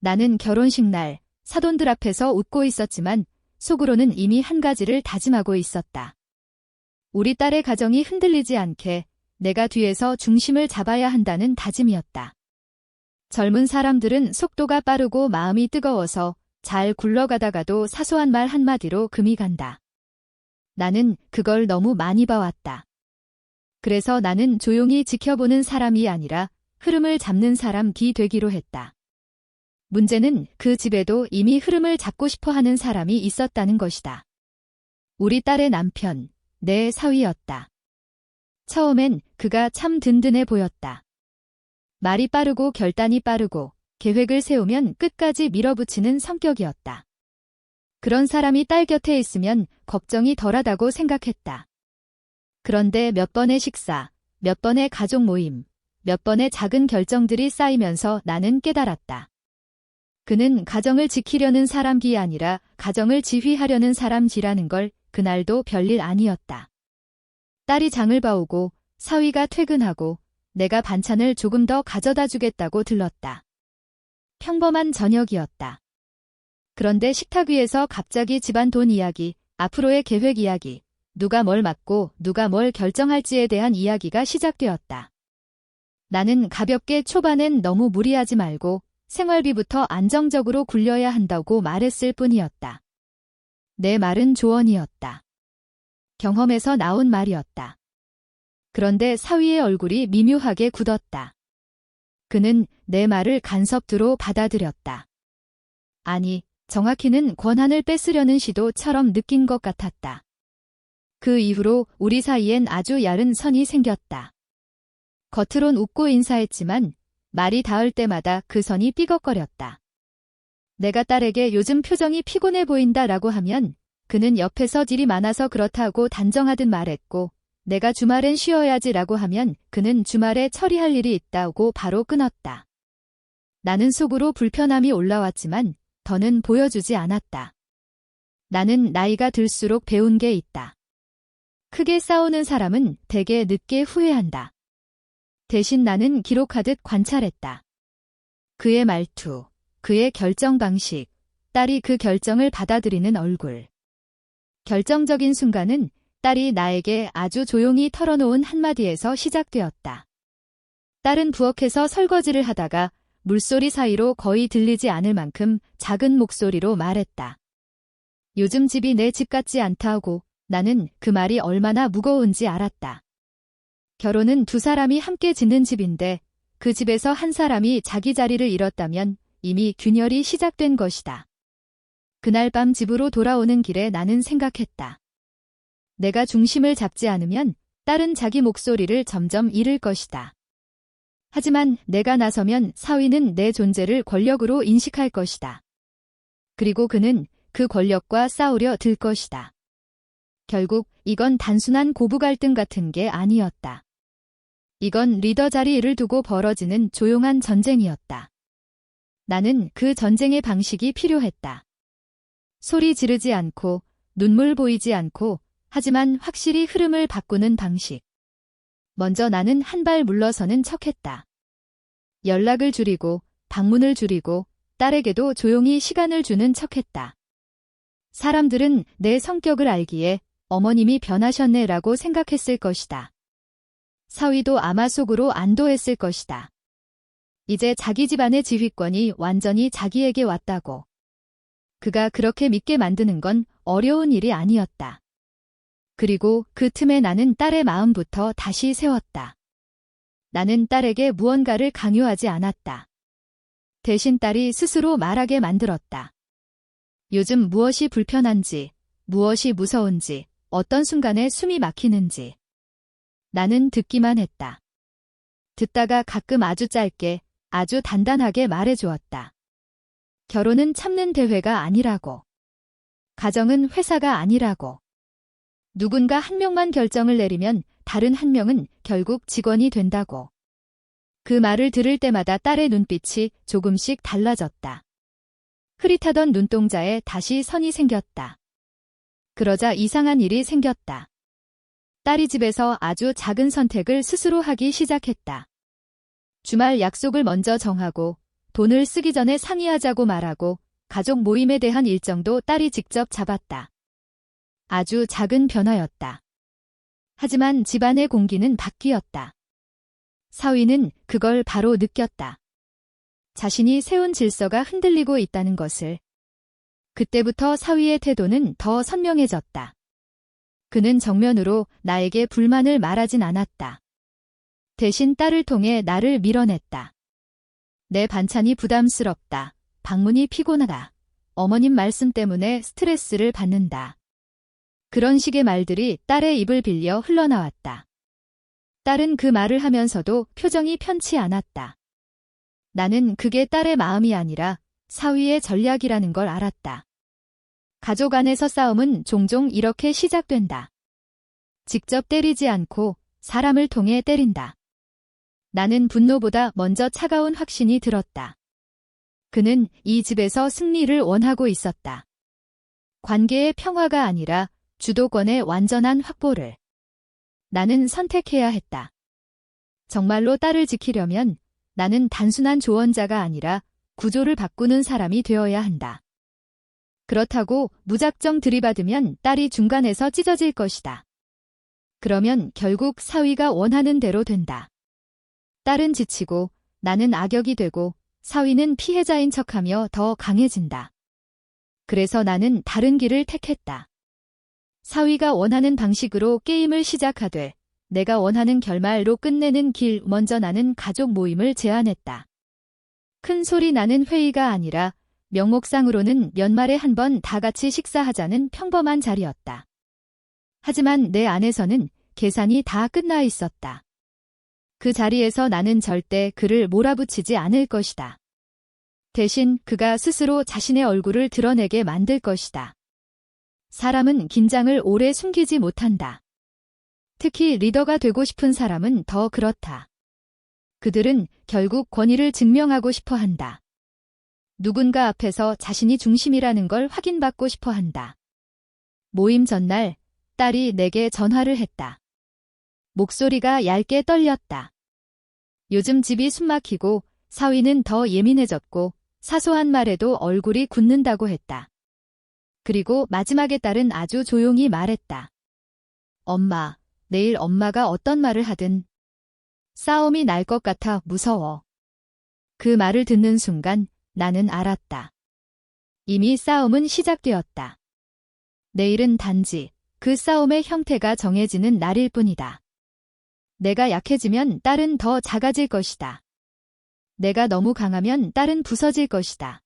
나는 결혼식 날 사돈들 앞에서 웃고 있었지만 속으로는 이미 한 가지를 다짐하고 있었다. 우리 딸의 가정이 흔들리지 않게 내가 뒤에서 중심을 잡아야 한다는 다짐이었다. 젊은 사람들은 속도가 빠르고 마음이 뜨거워서 잘 굴러가다가도 사소한 말 한마디로 금이 간다. 나는 그걸 너무 많이 봐왔다. 그래서 나는 조용히 지켜보는 사람이 아니라 흐름을 잡는 사람이 되기로 했다. 문제는 그 집에도 이미 흐름을 잡고 싶어 하는 사람이 있었다는 것이다. 우리 딸의 남편, 내 사위였다. 처음엔 그가 참 든든해 보였다. 말이 빠르고 결단이 빠르고 계획을 세우면 끝까지 밀어붙이는 성격이었다. 그런 사람이 딸 곁에 있으면 걱정이 덜하다고 생각했다. 그런데 몇 번의 식사, 몇 번의 가족 모임, 몇 번의 작은 결정들이 쌓이면서 나는 깨달았다. 그는 가정을 지키려는 사람이 아니라 가정을 지휘하려는 사람이라는 걸 그날도 별일 아니었다. 딸이 장을 봐오고 사위가 퇴근하고 내가 반찬을 조금 더 가져다 주겠다고 들렀다. 평범한 저녁이었다. 그런데 식탁 위에서 갑자기 집안 돈 이야기, 앞으로의 계획 이야기, 누가 뭘 맡고 누가 뭘 결정할지에 대한 이야기가 시작되었다. 나는 가볍게 초반엔 너무 무리하지 말고 생활비부터 안정적으로 굴려야 한다고 말했을 뿐이었다. 내 말은 조언이었다. 경험에서 나온 말이었다. 그런데 사위의 얼굴이 미묘하게 굳었다. 그는 내 말을 간섭두로 받아들였다. 아니, 정확히는 권한을 뺏으려는 시도처럼 느낀 것 같았다. 그 이후로 우리 사이엔 아주 야른 선이 생겼다. 겉으론 웃고 인사했지만 말이 닿을 때마다 그 선이 삐걱거렸다. 내가 딸에게 요즘 표정이 피곤해 보인다라고 하면 그는 옆에서 일이 많아서 그렇다고 단정하듯 말했고 내가 주말엔 쉬어야지라고 하면 그는 주말에 처리할 일이 있다고 바로 끊었다. 나는 속으로 불편함이 올라왔지만 더는 보여주지 않았다. 나는 나이가 들수록 배운 게 있다. 크게 싸우는 사람은 대개 늦게 후회한다. 대신 나는 기록하듯 관찰했다. 그의 말투, 그의 결정 방식, 딸이 그 결정을 받아들이는 얼굴. 결정적인 순간은 딸이 나에게 아주 조용히 털어놓은 한마디에서 시작되었다. 딸은 부엌에서 설거지를 하다가 물소리 사이로 거의 들리지 않을 만큼 작은 목소리로 말했다. 요즘 집이 내 집 같지 않다고. 나는 그 말이 얼마나 무거운지 알았다. 결혼은 두 사람이 함께 짓는 집인데 그 집에서 한 사람이 자기 자리를 잃었다면 이미 균열이 시작된 것이다. 그날 밤 집으로 돌아오는 길에 나는 생각했다. 내가 중심을 잡지 않으면 딸은 자기 목소리를 점점 잃을 것이다. 하지만 내가 나서면 사위는 내 존재를 권력으로 인식할 것이다. 그리고 그는 그 권력과 싸우려 들 것이다. 결국 이건 단순한 고부 갈등 같은 게 아니었다. 이건 리더 자리를 두고 벌어지는 조용한 전쟁이었다. 나는 그 전쟁의 방식이 필요했다. 소리 지르지 않고 눈물 보이지 않고 하지만 확실히 흐름을 바꾸는 방식. 먼저 나는 한 발 물러서는 척했다. 연락을 줄이고 방문을 줄이고 딸에게도 조용히 시간을 주는 척했다. 사람들은 내 성격을 알기에 어머님이 변하셨네라고 생각했을 것이다. 사위도 아마 속으로 안도했을 것이다. 이제 자기 집안의 지휘권이 완전히 자기에게 왔다고. 그가 그렇게 믿게 만드는 건 어려운 일이 아니었다. 그리고 그 틈에 나는 딸의 마음부터 다시 세웠다. 나는 딸에게 무언가를 강요하지 않았다. 대신 딸이 스스로 말하게 만들었다. 요즘 무엇이 불편한지, 무엇이 무서운지, 어떤 순간에 숨이 막히는지. 나는 듣기만 했다. 듣다가 가끔 아주 짧게, 아주 단단하게 말해주었다. 결혼은 참는 대회가 아니라고. 가정은 회사가 아니라고. 누군가 한 명만 결정을 내리면 다른 한 명은 결국 직원이 된다고. 그 말을 들을 때마다 딸의 눈빛이 조금씩 달라졌다. 흐릿하던 눈동자에 다시 선이 생겼다. 그러자 이상한 일이 생겼다. 딸이 집에서 아주 작은 선택을 스스로 하기 시작했다. 주말 약속을 먼저 정하고 돈을 쓰기 전에 상의하자고 말하고 가족 모임에 대한 일정도 딸이 직접 잡았다. 아주 작은 변화였다. 하지만 집안의 공기는 바뀌었다. 사위는 그걸 바로 느꼈다. 자신이 세운 질서가 흔들리고 있다는 것을. 그때부터 사위의 태도는 더 선명해졌다. 그는 정면으로 나에게 불만을 말하진 않았다. 대신 딸을 통해 나를 밀어냈다. 내 반찬이 부담스럽다. 방문이 피곤하다. 어머님 말씀 때문에 스트레스를 받는다. 그런 식의 말들이 딸의 입을 빌려 흘러나왔다. 딸은 그 말을 하면서도 표정이 편치 않았다. 나는 그게 딸의 마음이 아니라 사위의 전략이라는 걸 알았다. 가족 안에서 싸움은 종종 이렇게 시작된다. 직접 때리지 않고 사람을 통해 때린다. 나는 분노보다 먼저 차가운 확신이 들었다. 그는 이 집에서 승리를 원하고 있었다. 관계의 평화가 아니라 주도권의 완전한 확보를. 나는 선택해야 했다. 정말로 딸을 지키려면 나는 단순한 조언자가 아니라 구조를 바꾸는 사람이 되어야 한다. 그렇다고 무작정 들이받으면 딸이 중간에서 찢어질 것이다. 그러면 결국 사위가 원하는 대로 된다. 딸은 지치고 나는 악역이 되고 사위는 피해자인 척하며 더 강해진다. 그래서 나는 다른 길을 택했다. 사위가 원하는 방식으로 게임을 시작하되 내가 원하는 결말로 끝내는 길. 먼저 나는 가족 모임을 제안했다. 큰 소리 나는 회의가 아니라 명목상으로는 연말에 한 번 다 같이 식사하자는 평범한 자리였다. 하지만 내 안에서는 계산이 다 끝나 있었다. 그 자리에서 나는 절대 그를 몰아붙이지 않을 것이다. 대신 그가 스스로 자신의 얼굴을 드러내게 만들 것이다. 사람은 긴장을 오래 숨기지 못한다. 특히 리더가 되고 싶은 사람은 더 그렇다. 그들은 결국 권위를 증명하고 싶어 한다. 누군가 앞에서 자신이 중심이라는 걸 확인받고 싶어 한다. 모임 전날 딸이 내게 전화를 했다. 목소리가 얇게 떨렸다. 요즘 집이 숨막히고 사위는 더 예민해졌고 사소한 말에도 얼굴이 굳는다고 했다. 그리고 마지막에 딸은 아주 조용히 말했다. 엄마, 내일 엄마가 어떤 말을 하든 싸움이 날 것 같아 무서워. 그 말을 듣는 순간 나는 알았다. 이미 싸움은 시작되었다. 내일은 단지 그 싸움의 형태가 정해지는 날일 뿐이다. 내가 약해지면 딸은 더 작아질 것이다. 내가 너무 강하면 딸은 부서질 것이다.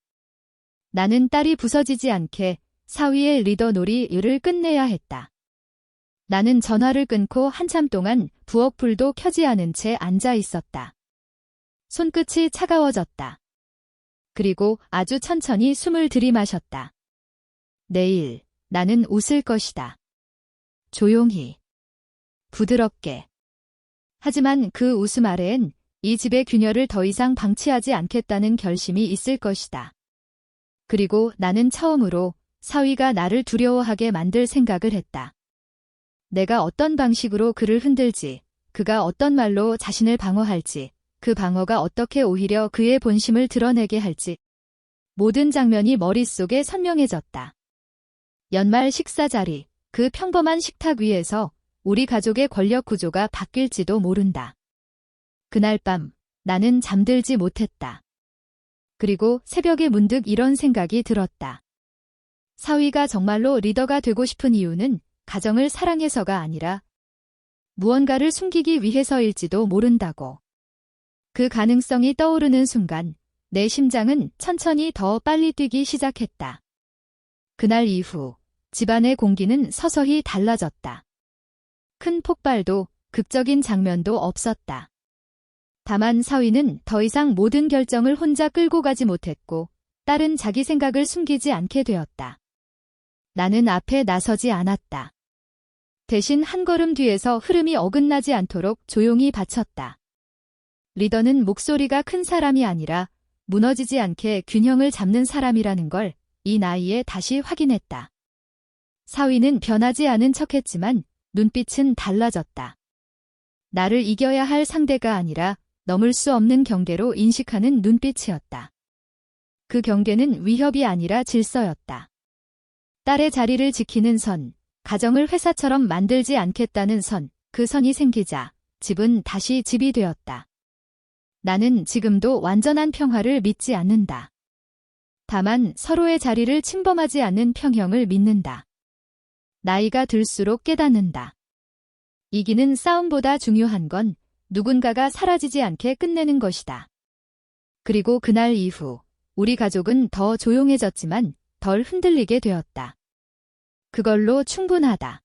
나는 딸이 부서지지 않게 사위의 리더 놀이를 끝내야 했다. 나는 전화를 끊고 한참 동안 부엌불도 켜지 않은 채 앉아 있었다. 손끝이 차가워졌다. 그리고 아주 천천히 숨을 들이마셨다. 내일 나는 웃을 것이다. 조용히. 부드럽게. 하지만 그 웃음 아래엔 이 집의 균열을 더 이상 방치하지 않겠다는 결심이 있을 것이다. 그리고 나는 처음으로 사위가 나를 두려워하게 만들 생각을 했다. 내가 어떤 방식으로 그를 흔들지, 그가 어떤 말로 자신을 방어할지, 그 방어가 어떻게 오히려 그의 본심을 드러내게 할지. 모든 장면이 머릿속에 선명해졌다. 연말 식사 자리, 그 평범한 식탁 위에서 우리 가족의 권력 구조가 바뀔지도 모른다. 그날 밤 나는 잠들지 못했다. 그리고 새벽에 문득 이런 생각이 들었다. 사위가 정말로 리더가 되고 싶은 이유는 가정을 사랑해서가 아니라 무언가를 숨기기 위해서일지도 모른다고. 그 가능성이 떠오르는 순간 내 심장은 천천히 더 빨리 뛰기 시작했다. 그날 이후 집안의 공기는 서서히 달라졌다. 큰 폭발도 극적인 장면도 없었다. 다만 사위는 더 이상 모든 결정을 혼자 끌고 가지 못했고 딸은 자기 생각을 숨기지 않게 되었다. 나는 앞에 나서지 않았다. 대신 한 걸음 뒤에서 흐름이 어긋나지 않도록 조용히 바쳤다. 리더는 목소리가 큰 사람이 아니라 무너지지 않게 균형을 잡는 사람이라는 걸 이 나이에 다시 확인했다. 사위는 변하지 않은 척했지만 눈빛은 달라졌다. 나를 이겨야 할 상대가 아니라 넘을 수 없는 경계로 인식하는 눈빛이었다. 그 경계는 위협이 아니라 질서였다. 딸의 자리를 지키는 선, 가정을 회사처럼 만들지 않겠다는 선, 그 선이 생기자 집은 다시 집이 되었다. 나는 지금도 완전한 평화를 믿지 않는다. 다만 서로의 자리를 침범하지 않는 평형을 믿는다. 나이가 들수록 깨닫는다. 이기는 싸움보다 중요한 건 누군가가 사라지지 않게 끝내는 것이다. 그리고 그날 이후 우리 가족은 더 조용해졌지만 덜 흔들리게 되었다. 그걸로 충분하다.